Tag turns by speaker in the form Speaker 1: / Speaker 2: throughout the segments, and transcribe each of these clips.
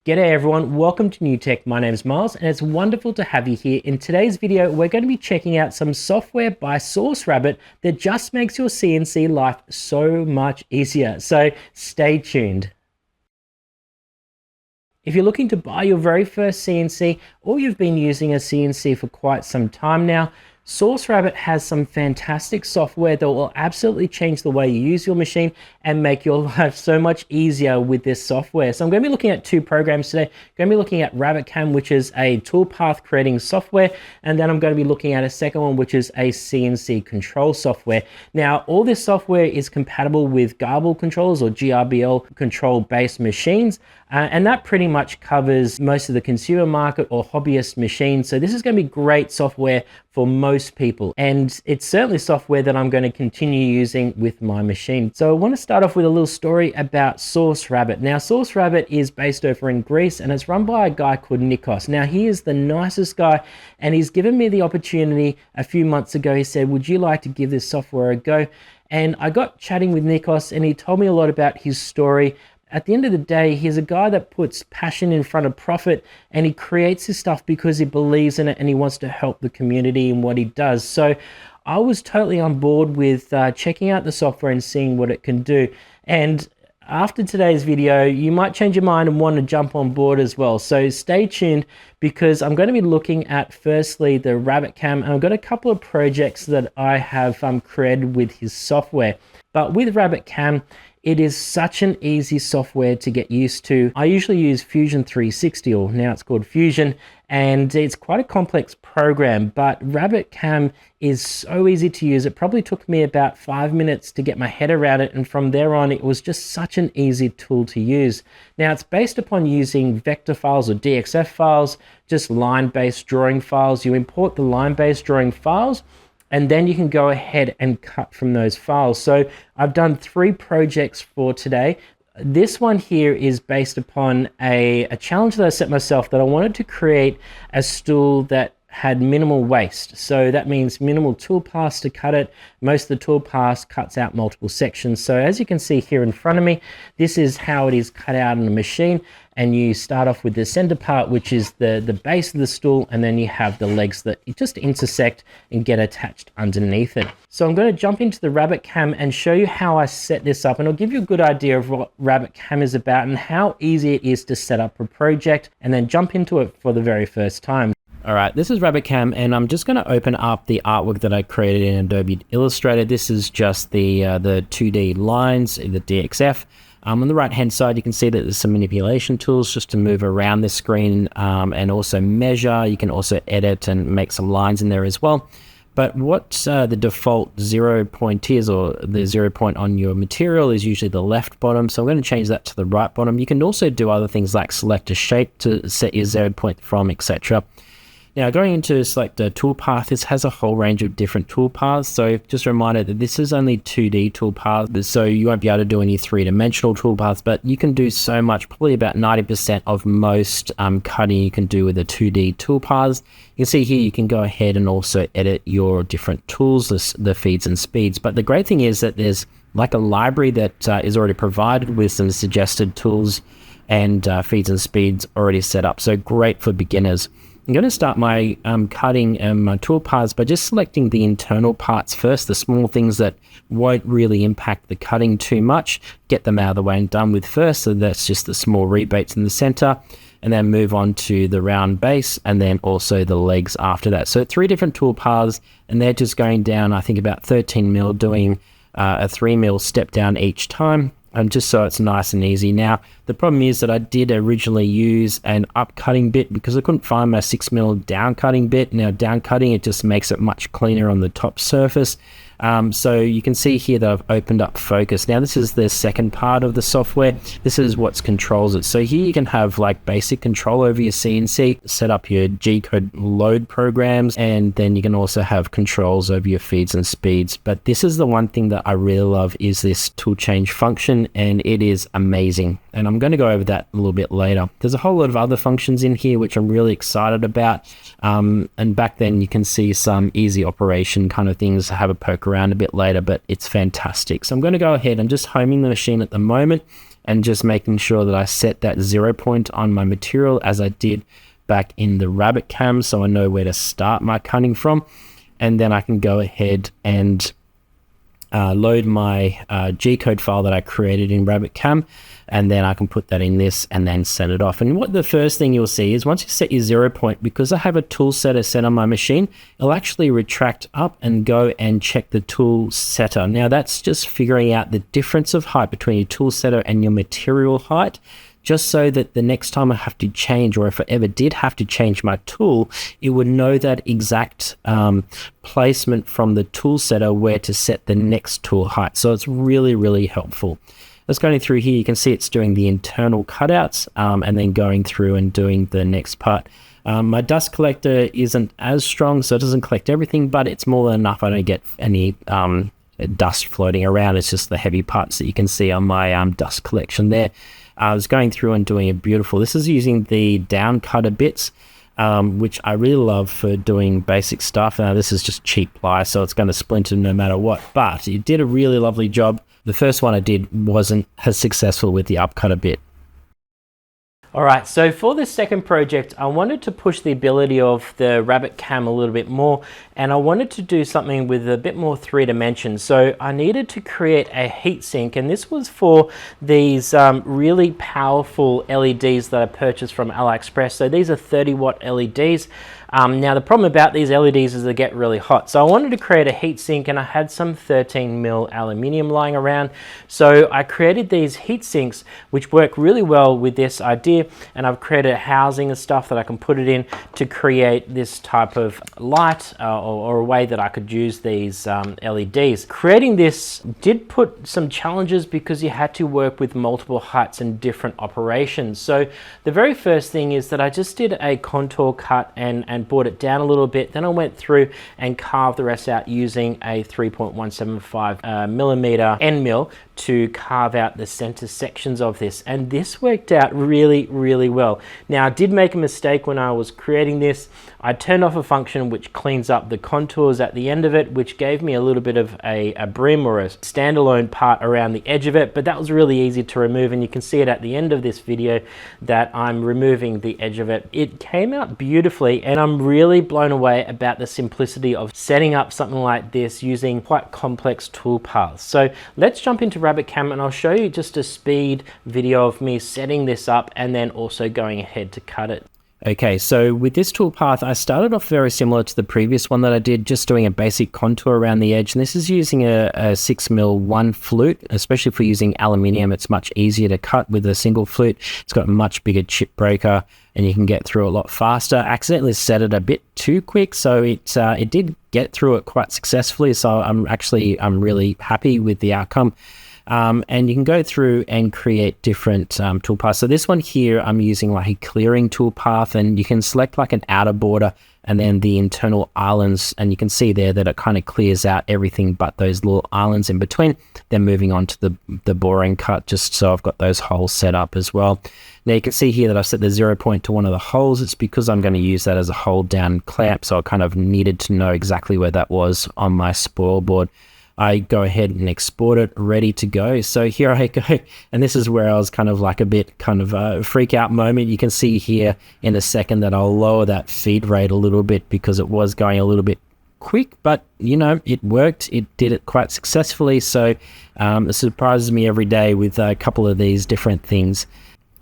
Speaker 1: G'day everyone, welcome to New Tech. My name is Miles and it's wonderful to have you here. In today's video, we're going to be checking out some software by SourceRabbit that just makes your CNC life so much easier. So stay tuned. If you're looking to buy your very first CNC or you've been using a CNC for quite some time now, SourceRabbit has some fantastic software that will absolutely change the way you use your machine and make your life so much easier with this software. So I'm going to be looking at two programs today. I'm going to be looking at RabbitCAM, which is a toolpath creating software, and then I'm going to be looking at a second one, which is a CNC control software. Now, all this software is compatible with Garble controllers or GRBL control-based machines, and that pretty much covers most of the consumer market or hobbyist machines. So this is going to be great software for most people, and it's certainly software that I'm going to continue using with my machine. So I want to start off with a little story about SourceRabbit. Now, SourceRabbit is based over in Greece and it's run by a guy called Nikos. Now, he is the nicest guy and he's given me the opportunity a few months ago. He said, would you like to give this software a go? And I got chatting with Nikos and he told me a lot about his story. At the end of the day, he's a guy that puts passion in front of profit and he creates his stuff because he believes in it and he wants to help the community in what he does. So I was totally on board with checking out the software and seeing what it can do. And after today's video, you might change your mind and want to jump on board as well. So stay tuned because I'm going to be looking at firstly the RabbitCAM, and I've got a couple of projects that I have created with his software. But with RabbitCAM, it is such an easy software to get used to. I usually use Fusion 360, or now it's called Fusion, and it's quite a complex program, but RabbitCAM is so easy to use. It probably took me about 5 minutes to get my head around it, and from there on, it was just such an easy tool to use. Now, it's based upon using vector files or DXF files, just line-based drawing files. You import the line-based drawing files, and then you can go ahead and cut from those files. So I've done 3 projects for today. This one here is based upon a challenge that I set myself, that I wanted to create a stool that had minimal waste. So that means minimal tool paths to cut it. Most of the tool paths cuts out multiple sections. So as you can see here in front of me, this is how it is cut out in the machine. And you start off with the center part, which is the base of the stool, and then you have the legs that just intersect and get attached underneath it. So I'm going to jump into the RabbitCAM and show you how I set this up, and I'll give you a good idea of what RabbitCAM is about and how easy it is to set up a project, and then jump into it for the very first time. All right, this is RabbitCAM, and I'm just going to open up the artwork that I created in Adobe Illustrator. This is just the 2D lines, the DXF. On the right-hand side, you can see that there's some manipulation tools just to move around the screen and also measure. You can also edit and make some lines in there as well. But what the default 0 point is, or the 0 point on your material, is usually the left bottom. So I'm going to change that to the right bottom. You can also do other things like select a shape to set your 0 point from, etc. Now, going into select a toolpath, this has a whole range of different toolpaths. So just a reminder that this is only 2D toolpaths, so you won't be able to do any 3-dimensional toolpaths, but you can do so much, probably about 90% of most cutting you can do with the 2D toolpaths. You can see here, you can go ahead and also edit your different tools, the feeds and speeds. But the great thing is that there's like a library that is already provided with some suggested tools and feeds and speeds already set up. So great for beginners. I'm going to start my cutting and my toolpaths by just selecting the internal parts first, the small things that won't really impact the cutting too much. Get them out of the way and done with first. So that's just the small rebates in the center, and then move on to the round base, and then also the legs after that. So 3 different toolpaths, and they're just going down, I think about 13 mil, doing a 3 mil step down each time. Just so it's nice and easy. Now, the problem is that I did originally use an up cutting bit because I couldn't find my 6 mil down cutting bit. Now, down cutting, it just makes it much cleaner on the top surface. So you can see here that I've opened up Focus. Now, this is the second part of the software. This is what controls it. So here you can have like basic control over your CNC, set up your G-code load programs, and then you can also have controls over your feeds and speeds. But this is the one thing that I really love, is this tool change function, and it is amazing. And I'm going to go over that a little bit later. There's a whole lot of other functions in here which I'm really excited about. And back then you can see some easy operation kind of things, have a poke around a bit later, but it's fantastic. So I'm going to go ahead, I'm just homing the machine at the moment, and just making sure that I set that 0 point on my material as I did back in the RabbitCAM, so I know where to start my cutting from. And then I can go ahead and load my G-code file that I created in RabbitCAM, and then I can put that in this and then set it off. And what the first thing you'll see is once you set your 0 point, because I have a tool setter set on my machine, it'll actually retract up and go and check the tool setter. Now that's just figuring out the difference of height between your tool setter and your material height, just so that the next time I have to change, or if I ever did have to change my tool, it would know that exact placement from the tool setter where to set the next tool height. So it's really, really helpful. Let's go through here. You can see it's doing the internal cutouts and then going through and doing the next part. My dust collector isn't as strong, so it doesn't collect everything, but it's more than enough. I don't get any dust floating around. It's just the heavy parts that you can see on my dust collection there. I was going through and doing a beautiful, this is using the down cutter bits, which I really love for doing basic stuff. Now this is just cheap ply, so it's going to splinter no matter what, but it did a really lovely job. The first one I did wasn't as successful with the up cutter bit. All right, so for this second project, I wanted to push the ability of the RabbitCAM a little bit more, and I wanted to do something with a bit more 3 dimensions. So I needed to create a heatsink, and this was for these really powerful LEDs that I purchased from AliExpress. So these are 30-watt LEDs. Now the problem about these LEDs is they get really hot. So I wanted to create a heatsink, and I had some 13mm aluminium lying around. So I created these heat sinks, which work really well with this idea. And I've created a housing and stuff that I can put it in to create this type of light or a way that I could use these LEDs. Creating this did put some challenges because you had to work with multiple heights and different operations. So the very first thing is that I just did a contour cut and brought it down a little bit. Then I went through and carved the rest out using a 3.175 millimeter end mill to carve out the center sections of this, and this worked out really, really well. Now I did make a mistake when I was creating this. I turned off a function which cleans up the contours at the end of it, which gave me a little bit of a brim or a standalone part around the edge of it, but that was really easy to remove, and you can see it at the end of this video that I'm removing the edge of it. It came out beautifully, and I'm really blown away about the simplicity of setting up something like this using quite complex tool paths. So let's jump into RabbitCAM, and I'll show you just a speed video of me setting this up and then also going ahead to cut it. Okay, so with this toolpath, I started off very similar to the previous one that I did, just doing a basic contour around the edge. And this is using a 6mm 1 flute, especially for using aluminium. It's much easier to cut with a single flute. It's got a much bigger chip breaker, and you can get through a lot faster. I accidentally set it a bit too quick, so it did get through it quite successfully. So I'm really happy with the outcome. And you can go through and create different toolpaths. So this one here, I'm using like a clearing toolpath, and you can select like an outer border and then the internal islands, and you can see there that it kind of clears out everything but those little islands in between. Then moving on to the boring cut, just so I've got those holes set up as well. Now you can see here that I've set the 0 point to one of the holes. It's because I'm going to use that as a hold down clamp, so I kind of needed to know exactly where that was on my spoil board. I go ahead and export it, ready to go. So here I go, and this is where I was kind of like a bit kind of a freak out moment. You can see here in a second that I'll lower that feed rate a little bit because it was going a little bit quick, but you know, it worked. It did it quite successfully. So it surprises me every day with a couple of these different things.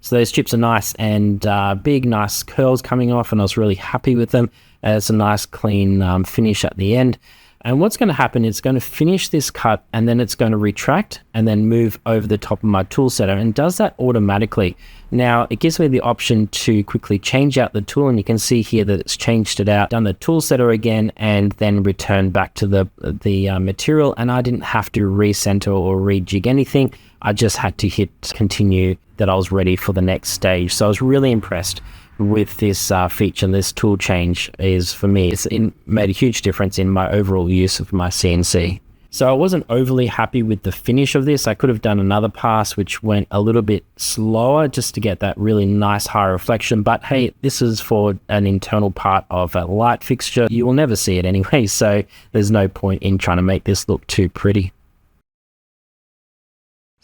Speaker 1: So those chips are nice and big, nice curls coming off, and I was really happy with them. It's a nice clean finish at the end. And what's going to happen, it's going to finish this cut, and then it's going to retract and then move over the top of my tool setter, and does that automatically. Now it gives me the option to quickly change out the tool, and you can see here that it's changed it out, done the tool setter again, and then return back to the material, and I didn't have to recenter or rejig anything. I just had to hit continue, that I was ready for the next stage. So I was really impressed with this feature, and this tool change is, for me, it made a huge difference in my overall use of my CNC. So I wasn't overly happy with the finish of this. I could have done another pass which went a little bit slower just to get that really nice high reflection, but hey, this is for an internal part of a light fixture. You will never see it anyway, so there's no point in trying to make this look too pretty.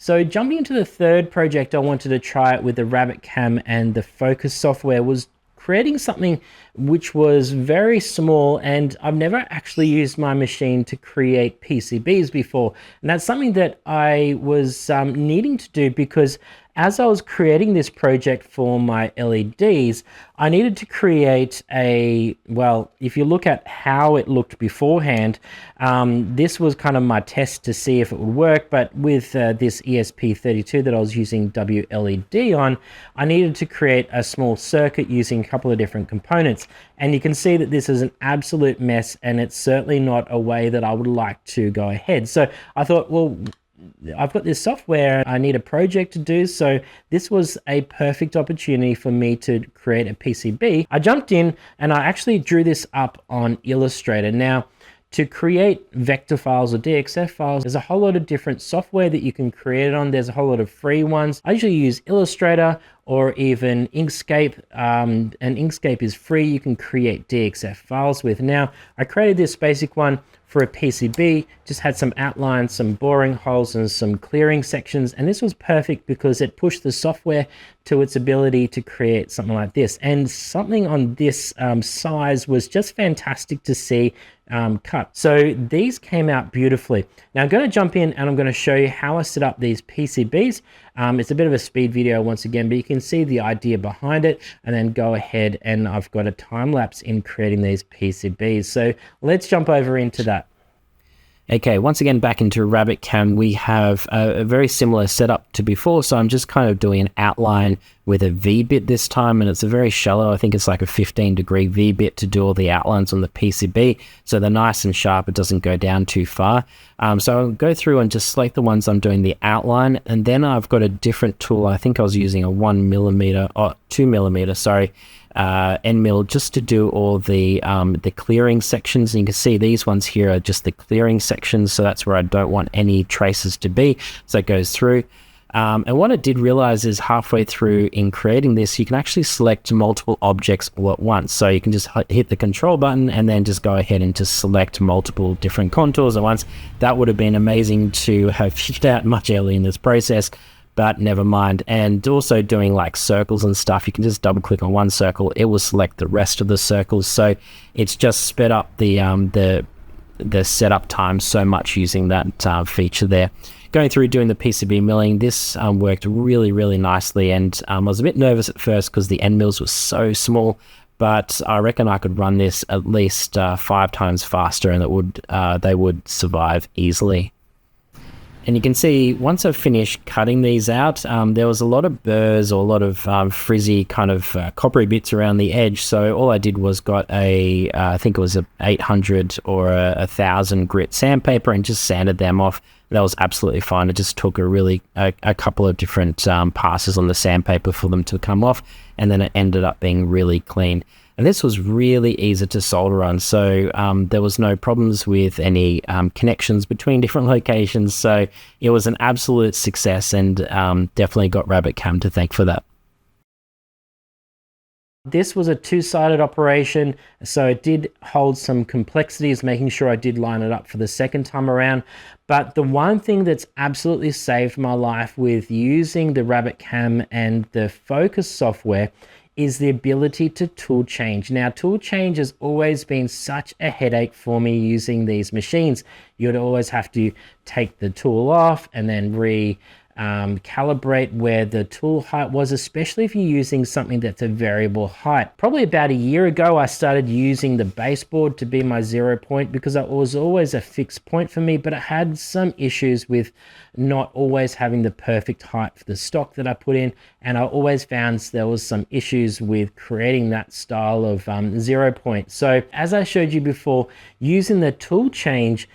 Speaker 1: So jumping into the third project I wanted to try it with the RabbitCAM and the Focus software was creating something which was very small, and I've never actually used my machine to create PCBs before. And that's something that I was needing to do because as I was creating this project for my LEDs, I needed to create a, well, if you look at how it looked beforehand, this was kind of my test to see if it would work, but with this ESP32 that I was using WLED on, I needed to create a small circuit using a couple of different components. And you can see that this is an absolute mess, and it's certainly not a way that I would like to go ahead. So I thought, well, I've got this software, I need a project to do, so this was a perfect opportunity for me to create a PCB. I jumped in and I actually drew this up on Illustrator. Now, to create vector files or DXF files, there's a whole lot of different software that you can create it on. There's a whole lot of free ones. I usually use Illustrator or even Inkscape, and Inkscape is free. You can create DXF files with. Now, I created this basic one for a PCB, just had some outlines, some boring holes, and some clearing sections. And this was perfect because it pushed the software to its ability to create something like this. And something on this size was just fantastic to see cut. So these came out beautifully. Now I'm going to jump in and I'm going to show you how I set up these PCBs. It's a bit of a speed video once again, but you can see the idea behind it, and then go ahead and I've got a time lapse in creating these PCBs. So let's jump over into that. Okay, once again, back into RabbitCAM, we have a very similar setup to before. So I'm just kind of doing an outline with a V-bit this time, and it's a very shallow, I think it's like a 15-degree V-bit to do all the outlines on the PCB. So they're nice and sharp, it doesn't go down too far. So I'll go through and just select the ones I'm doing the outline, and then I've got a different tool. I think I was using a 2mm, sorry, end mill, just to do all the clearing sections. And you can see these ones here are just the clearing sections, so that's where I don't want any traces to be, so it goes through. And what I did realize is halfway through in creating this, you can actually select multiple objects all at once. So you can just hit the control button and then just go ahead and just select multiple different contours at once. That would have been amazing to have figured out much earlier in this process, but never mind. And also doing like circles and stuff, you can just double click on one circle, it will select the rest of the circles. So it's just sped up the setup time so much using that feature there. Going through doing the PCB milling, this worked really, really nicely, and I was a bit nervous at first because the end mills were so small, but I reckon I could run this at least 5 times faster, and they would survive easily. And you can see once I've finished cutting these out, there was a lot of burrs or a lot of frizzy kind of coppery bits around the edge. So all I did was got I think it was a 800 or a 1000 grit sandpaper and just sanded them off. That was absolutely fine. It just took a couple of different passes on the sandpaper for them to come off, and then it ended up being really clean. And this was really easy to solder on, so there was no problems with any connections between different locations. So it was an absolute success, and definitely got RabbitCAM to thank for that. This was a two-sided operation, so it did hold some complexities, making sure I did line it up for the second time around. But the one thing that's absolutely saved my life with using the RabbitCAM and the Focus software is the ability to tool change. Now, tool change has always been such a headache for me using these machines. You'd always have to take the tool off and then calibrate where the tool height was, especially if you're using something that's a variable height. Probably about a year ago, I started using the baseboard to be my 0 point because it was always a fixed point for me, but it had some issues with not always having the perfect height for the stock that I put in, and I always found there was some issues with creating that style of 0 point. So as I showed you before, using the tool change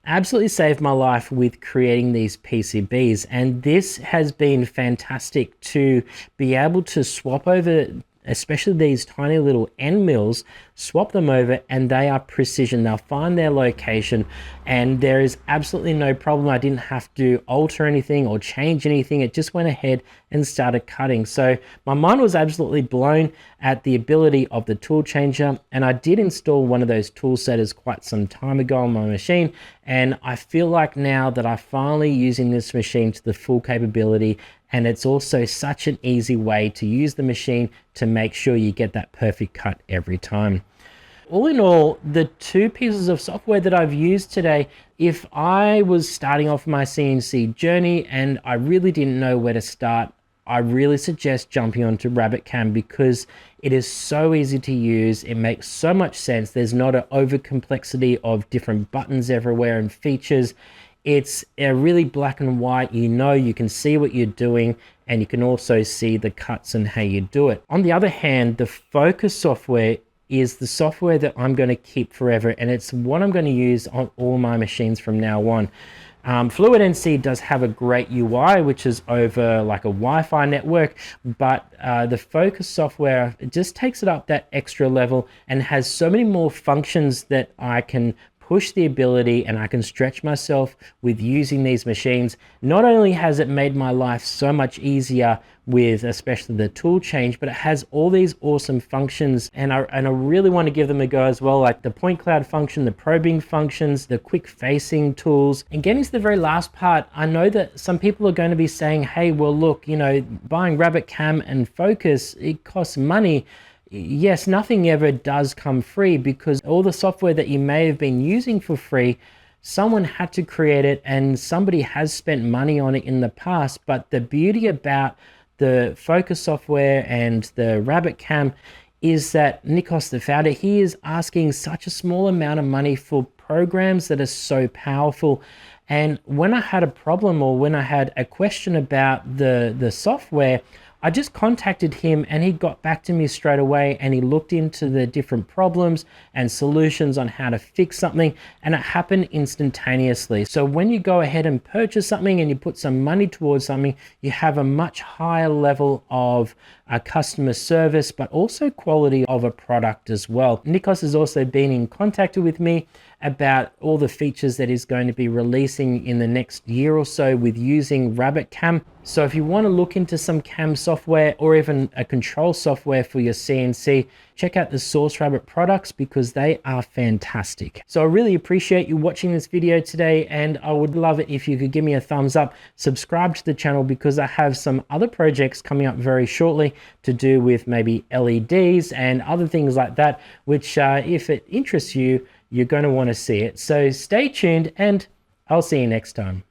Speaker 1: absolutely saved my life with creating these PCBs, and this has been fantastic to be able to swap over especially these tiny little end mills, swap them over and they are precision. They'll find their location and there is absolutely no problem. I didn't have to alter anything or change anything. It just went ahead and started cutting. So my mind was absolutely blown at the ability of the tool changer, and I did install one of those tool setters quite some time ago on my machine, and I feel like now that I'm finally using this machine to the full capability, and it's also such an easy way to use the machine to make sure you get that perfect cut every time. All in all, the two pieces of software that I've used today, if I was starting off my CNC journey and I really didn't know where to start, I really suggest jumping onto RabbitCAM because it is so easy to use. It makes so much sense. There's not an over complexity of different buttons everywhere and features. It's a really black and white. You can see what you're doing, and you can also see the cuts and how you do it. On the other hand, the Focus software is the software that I'm going to keep forever, and it's what I'm going to use on all my machines from now on. FluidNC does have a great UI, which is over like a Wi-Fi network, but the Focus software, it just takes it up that extra level and has so many more functions that I can push the ability and I can stretch myself with using these machines. Not only has it made my life so much easier with especially the tool change, but it has all these awesome functions, and I really want to give them a go as well, like the point cloud function, the probing functions, the quick facing tools. And getting to the very last part, I know that some people are going to be saying, hey, well look, buying RabbitCAM and Focus, it costs money. Yes, nothing ever does come free, because all the software that you may have been using for free, someone had to create it and somebody has spent money on it in the past. But the beauty about the Focus software and the RabbitCAM is that Nikos, the founder, he is asking such a small amount of money for programs that are so powerful. And when I had a problem or when I had a question about the software, I just contacted him and he got back to me straight away, and he looked into the different problems and solutions on how to fix something, and it happened instantaneously. So when you go ahead and purchase something and you put some money towards something, you have a much higher level of customer service, but also quality of a product as well. Nikos has also been in contact with me about all the features that he's going to be releasing in the next year or so with using RabbitCAM. So if you want to look into some CAM software or even a control software for your CNC, check out the SourceRabbit products because they are fantastic. So I really appreciate you watching this video today, and I would love it if you could give me a thumbs up, subscribe to the channel, because I have some other projects coming up very shortly to do with maybe LEDs and other things like that, which if it interests you, you're going to want to see it. So stay tuned and I'll see you next time.